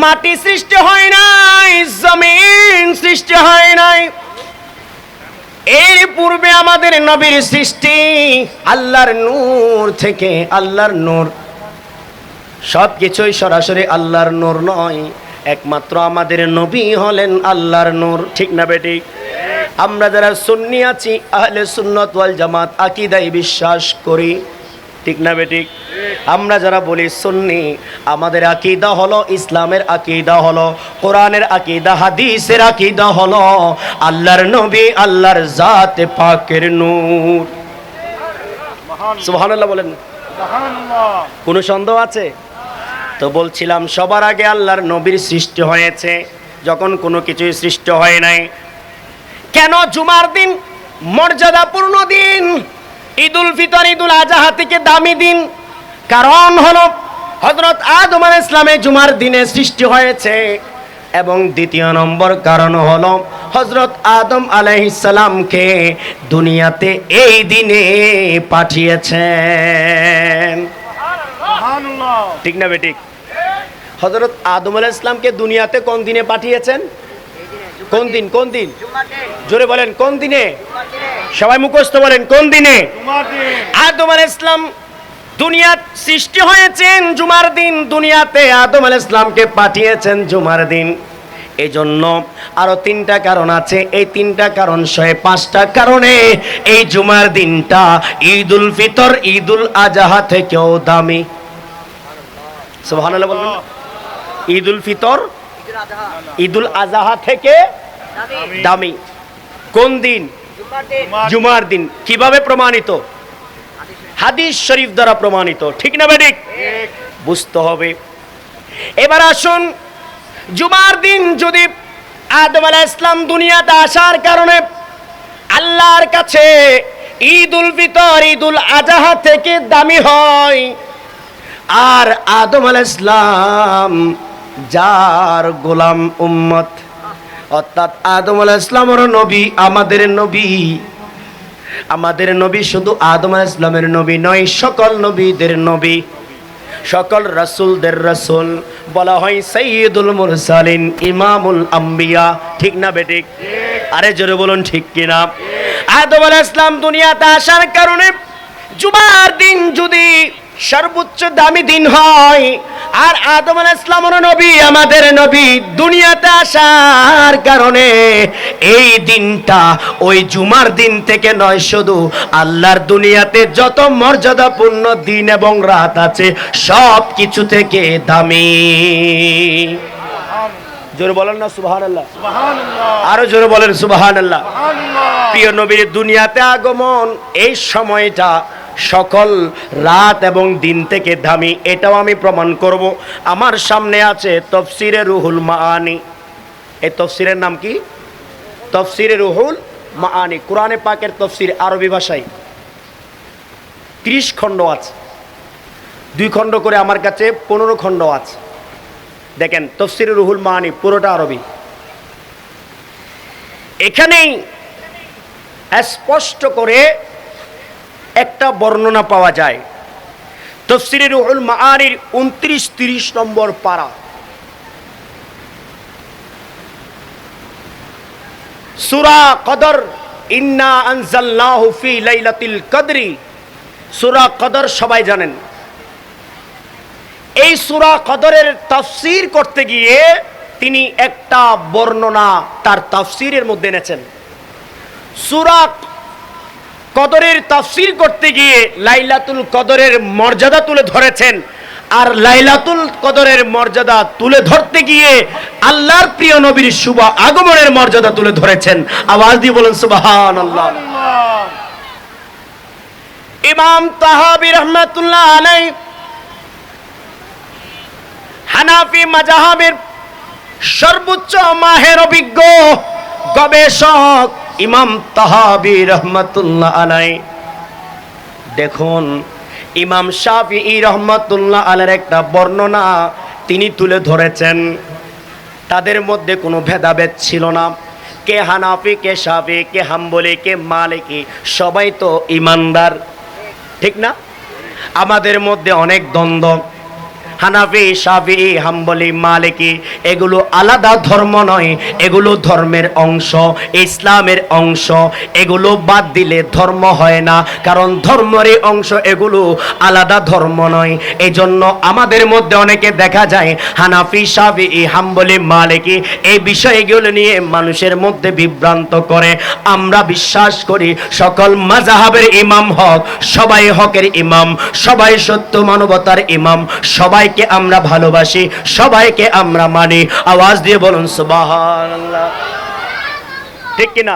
মাটি সৃষ্টি হয় নাই, জমিন সৃষ্টি হয় নাই, এর পূর্বে আমাদের নবীর সৃষ্টি আল্লাহর নূর থেকে। আল্লাহর নূর, সবকিছুই সরাসরি আল্লাহর নূর নয়, একমাত্র আমাদের নবী হলেন আল্লাহর নূর। ঠিক না বেঠিক? আমরা যারা সুন্নি আছি, আহলে সুন্নাত ওয়াল জামাত আকীদায় বিশ্বাস করি, ঠিক না বেঠিক? আমরা যারা বলি সুন্নি, আমাদের আকীদা হলো, ইসলামের আকীদা হলো, কোরআনের আকীদা, হাদিসের আকীদা হলো আল্লাহর নবী আল্লাহর জাতে পাকের নূর। সুবহানাল্লাহ বলেন। কোনো সন্দেহ আছে? তো বলছিলাম সবার আগে আল্লাহর নবীর সৃষ্টি হয়েছে, যখন কোনো কিছুই সৃষ্টি হয় নাই। কেন জুমার দিন মর্যাদাপূর্ণ দিন, ঈদুল ফিতর, ঈদুল আজহা থেকে দামি দিন? কারণ হলো হযরত আদম আলাইহিস সালামের জুমার দিনে সৃষ্টি হয়েছে। এবং দ্বিতীয় নম্বর কারণ হলো হযরত আদম আলাইহিস সালামকে দুনিয়াতে এই দিনে পাঠিয়েছেন। সুবহানাল্লাহ। ঠিক না বেঠিক? হযরত আদম আলাইহিস সালামকে দুনিয়াতে কোন দিনে পাঠিয়েছেন? কোন দিন? কোন দিন? জোরে বলেন, কোন দিনে? সবাই মুখস্থ বলেন, কোন দিনে? আদম আলাইহিস সালাম দুনিয়ার সৃষ্টি হয়েছেন জুমার দিন, দুনিয়াতে আদম আলাইহিস সালামকে পাঠিয়েছেন জুমার দিন। এই জন্য আরো 3টা কারণ আছে, এই 3টা কারণ সহ 5টা কারণে এই জুমার দিনটা ঈদুল ফিতর, ঈদুল আজহা থেকেও দামি। সুবহানাল্লাহ বলবেন। ঈদুল ফিতর, ঈদুল আজহা থেকে দামি। কোন দিন? জুমার দিন। কিভাবে প্রমাণিত? হাদিস শরীফ দ্বারা প্রমাণিত। ঠিক না বেঠিক? বুঝতে হবে। এবার আসুন, জুমার দিন যদি আদম আলাইহিস সালাম দুনিয়াতে আসার কারণে আল্লাহর কাছে ঈদুল ফিতর, ঈদুল আজহা থেকে দামি হয়, আর আদম আলাইহিস সালাম যার গোলাম উম্মত, অর্থাৎ আদম আলাইহিস সালামের নবী, আমাদের নবী, আমাদের নবী শুধু আদম আলাইহিস সালামের নবী নয়, সকল নবীদের নবী, সকল রাসূলদের রাসূল, বলা হয় সাইয়্যিদুল মুরসালিন, ইমামুল আম্বিয়া। ঠিক না বেঠিক? আরে জোরে বলুন ঠিক কিনা? আদম আলাইহিস সালাম দুনিয়াতে আসার কারণে জুমার দিন যদি সর্বোচ্চ দামি দিন হয়, আর আদম আলাইহিস সালামের নবী, আমাদের নবী দুনিয়াতে আসার কারণে এই দিনটা ওই জুমার দিন থেকে নয়, শুধু আল্লাহর দুনিয়াতে যত মর্যাদাপূর্ণ দিন এবং রাত আছে সব কিছু থেকে দামি। জোরে বলেন না সুবহানাল্লাহ। আরো জোরে বলেন সুবহানাল্লাহ। প্রিয় নবীর দুনিয়াতে আগমন, এই সময়টা সকল রাত এবং দিন থেকে দামি। এটাও আমি প্রমাণ করব। আমার সামনে আছে তাফসীরে রুহুল মাআনি। এই তাফসীরের নাম কি? তাফসীরে রুহুল মাআনি। কোরআনে পাকের তাফসীর আরবি ভাষায় 30 খণ্ড আছে, 2 খণ্ড করে আমার কাছে 15 খণ্ড আছে। দেখেন তাফসীরে রুহুল মাআনি পুরোটা আরবি। এখানেই স্পষ্ট করে একটা বর্ণনা পাওয়া যায়। তাফসীরে রুহুল মাআনির 29-30 নম্বর পারা। সূরা কদর, ইন্না আনজালনাহু ফি লাইলাতিল কদরি। সূরা কদর সবাই জানেন। এই সূরা কদরের তাফসীর করতে গিয়ে তিনি একটা বর্ণনা তার তাফসীরের মধ্যে এনেছেন। সূরা কদরের তাফসীর করতে গিয়ে লাইলাতুল কদরের মর্যাদা তুলে ধরেছেন, আর লাইলাতুল কদরের মর্যাদা তুলে ধরতে গিয়ে আল্লাহর প্রিয় নবীর শুভ আগমনের মর্যাদা তুলে ধরেছেন। আওয়াজ দিয়ে বলেন সুবহানাল্লাহ। ইমাম তাহাবী রাহমাতুল্লাহ আলাইহি হানাফি মাযহাবের সর্বোচ্চ মাহের অভিজ্ঞ গবেষক ইমাম তাহাবী রাহমাতুল্লাহ আলাইহি, দেখুন ইমাম শাফিঈ রাহমাতুল্লাহ আলাইহির একটা বর্ণনা তিনি তুলে ধরেছেন। তাদের মধ্যে কোনো ভেদাভেদ ছিল না, কে হানাফি, কে শাফি, কে হাম্বলি, কে মালিকি, সবাই তো ইমানদার, ঠিক না? আমাদের মধ্যে অনেক দ্বন্দ্ব। হানাফি, শাফিঈ, হাম্বলি, মালিকি এগুলো আলাদা ধর্ম নয়, এগুলো ধর্মের অংশ, ইসলামের অংশ। এগুলো বাদ দিলে ধর্ম হয় না, কারণ ধর্মেরই অংশ এগুলো, আলাদা ধর্ম নয়। এজন্য আমাদের মধ্যে অনেকে দেখা যায় হানাফি, শাফিঈ, হাম্বলি, মালিকি এই বিষয়গুলো নিয়ে মানুষের মধ্যে বিভ্রান্ত করে। আমরা বিশ্বাস করি সকল মাযহাবের ইমাম হক, সবাই হকের ইমাম, সবাই সত্য মানবতার ইমাম, সবাইকে আমরা ভালোবাসি, সবাইকে আমরা মানি। আওয়াজ দিয়ে বলুন সুবহানাল্লাহ। ঠিক কিনা?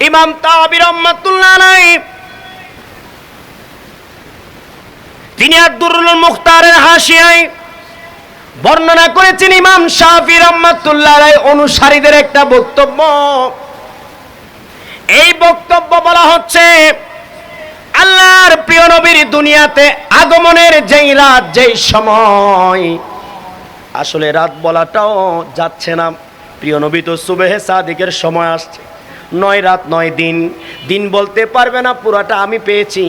ইমাম তাহাবী রাহমাতুল্লাহ আলাইহি তিনি আদ-দুররুল মুখতারের হাসিয়ায় বর্ণনা করেছেন ইমাম শাফিঈ রাহমাতুল্লাহ আলাইহি অনুসারীদের একটা বক্তব্য। এই বক্তব্য বলা হচ্ছে আল্লাহর প্রিয় নবীর দুনিয়াতে আগমনের যেই রাত, যেই সময়, আসলে রাত বলাটাও যাচ্ছে না। প্রিয় নবী তো সুবহে সাদিকের সময় আসছে, 9 রাত 9 দিন। দিন বলতে পারবে না পুরাটা আমি পেয়েছি,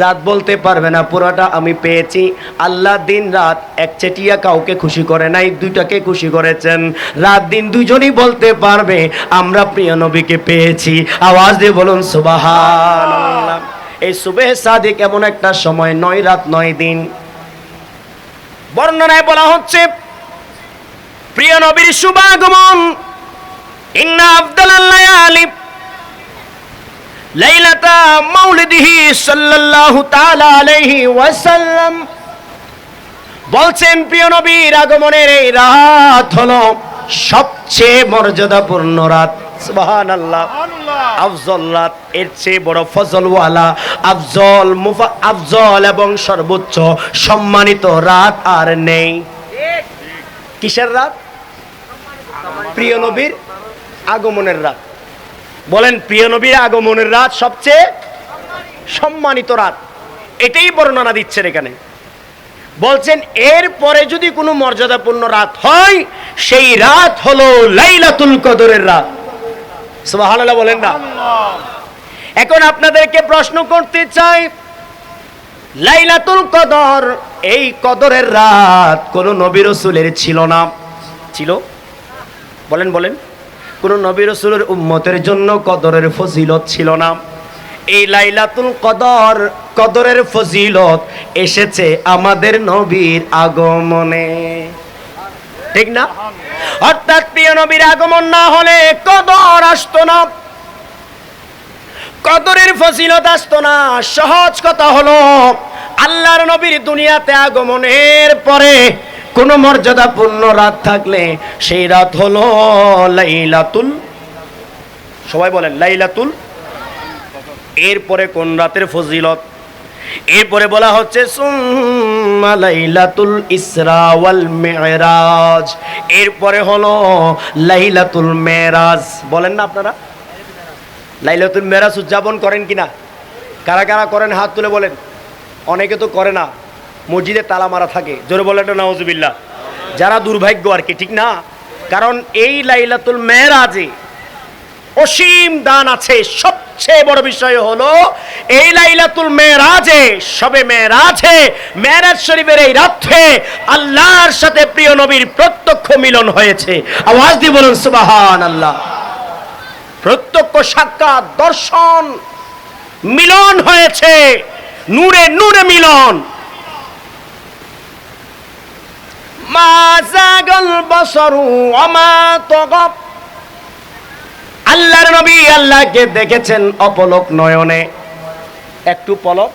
রাত বলতে পারবে না পুরাটা আমি পেয়েছি। আল্লাহ দিন রাত একচেটিয়া কাউকে খুশি করে নাই, দুইটাকে খুশি করেছেন। রাত দিন দুজনই বলতে পারবে আমরা প্রিয় নবীকে পেয়েছি। আওয়াজ দিয়ে বলুন সুবহানাল্লাহ। এই সুবহে সাদিক এমন একটা সময়, 9 রাত 9 দিন। বর্ণনায় বলা হচ্ছে প্রিয় নবীর শুভাগমন, ইন্না আফদালাল লায়ালি লাইলাতা মাউলিদিহি সাল্লাল্লাহু তাআলা আলাইহি ওয়াসাল্লাম। বলছেন প্রিয় নবীর আগমনের এই রাত হলো সবচেয়ে মর্যাদাপূর্ণ রাত। সুবহানাল্লাহ। আফজল রাত, এর চেয়ে বড় ফজলওয়ালা, আফজল এবং সর্বোচ্চ সম্মানিত রাত আর নেই। কিসের রাত? প্রিয় নবীর আগমনের রাত। বলেন, প্রিয় নবীর আগমনের রাত সবচেয়ে সম্মানিত রাত। এটাই বর্ণনা দিচ্ছেন এখানে। বলছেন এর পরে যদি কোনো মর্যাদাপূর্ণ রাত হয়, সেই রাত হলো লাইলাতুল কদরের রাত। সুবহানাল্লাহ বলেন না? এখন আপনাদেরকে প্রশ্ন করতে চাই, লাইলাতুল কদর, এই কদরের রাত কোন নবী রাসূলের ছিল না? ছিল? বলেন বলেন। কোন নবী রাসূলের উম্মতের জন্য কদরের ফজিলত ছিল না। এই লাইলাতুল কদর, কদরের ফজিলত এসেছে আমাদের নবীর আগমনে। ঠিক না? অর্থাৎ প্রিয় নবীর আগমন না হলে কদর আসতো না, কদরের ফজিলত আসতো না। সহজ কথা হলো আল্লাহর নবীর দুনিয়াতে আগমনের পরে কোন মর্যাদাপূর্ণ রাত থাকলে সেই রাত হলো লাইলাতুল, সবাই বলেন লাইলাতুল। এরপরে কোন রাতের ফজিলত? এরপরে বলা হচ্ছে সুম্মা লাইলাতুল ইসরা ওয়াল মিরাজ। এরপরে হলো লাইলাতুল মেরাজ। বলেন না আপনারা? লাইলাতুল মেরাজ উদযাপন করেন কিনা? কারা কারা করেন হাত তুলে বলেন। অনেকে তো করে না, মসজিদে তালা মারা থাকে। জোরে বলেন নাউজুবিল্লাহ। যারা দুর্ভাগ্য আর কি, ঠিক না? কারণ এই লাইলাতুল মেরাজে অসীম দান আছে। সবচেয়ে বড় বিষয় হলো এই লাইলাতুল মেরাজে, সবে মেরাজে, মেরাজ শরীফের এই রাতে আল্লাহর সাথে প্রিয় নবীর প্রত্যক্ষ মিলন হয়েছে। আওয়াজ দিয়ে বলুন সুবহানাল্লাহ। প্রত্যক্ষ সাক্ষাৎ, দর্শন, মিলন হয়েছে, নূরে নূরে মিলন। মা যাগাল বাসারু ওয়া মা তাগা। আল্লাহর নবী আল্লাহকে দেখেছেন অপলক নয়নে, একটু পলক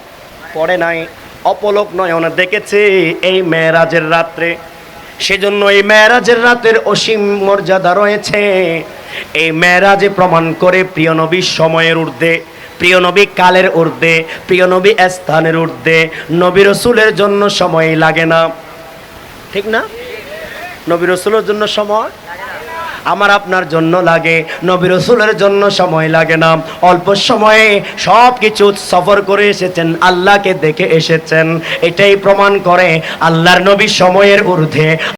পড়ে নাই, অপলক নয়নে দেখেছে এই মেরাজের রাত্রে। সেজন্য এই মেরাজের রাতের অসীম মর্যাদা রয়েছে। এই মেরাজে প্রমাণ করে প্রিয় নবী সময়ের ঊর্ধ্বে, প্রিয় নবী কালের ঊর্ধ্বে, প্রিয় নবী স্থানের ঊর্ধ্বে। নবী রাসূলের জন্য সময় লাগে না, ঠিক না? নবী রাসূলের জন্য সময় আমার আপনার জন্য লাগে, নবী রাসূলের জন্য সময় লাগে না। অল্প সময়ে সব কিছু সফর করে এসেছেন, আল্লাহকে দেখে এসেছেন। এটাই প্রমাণ করে আল্লাহর নবী সময়ের ঊর্ধ্বে।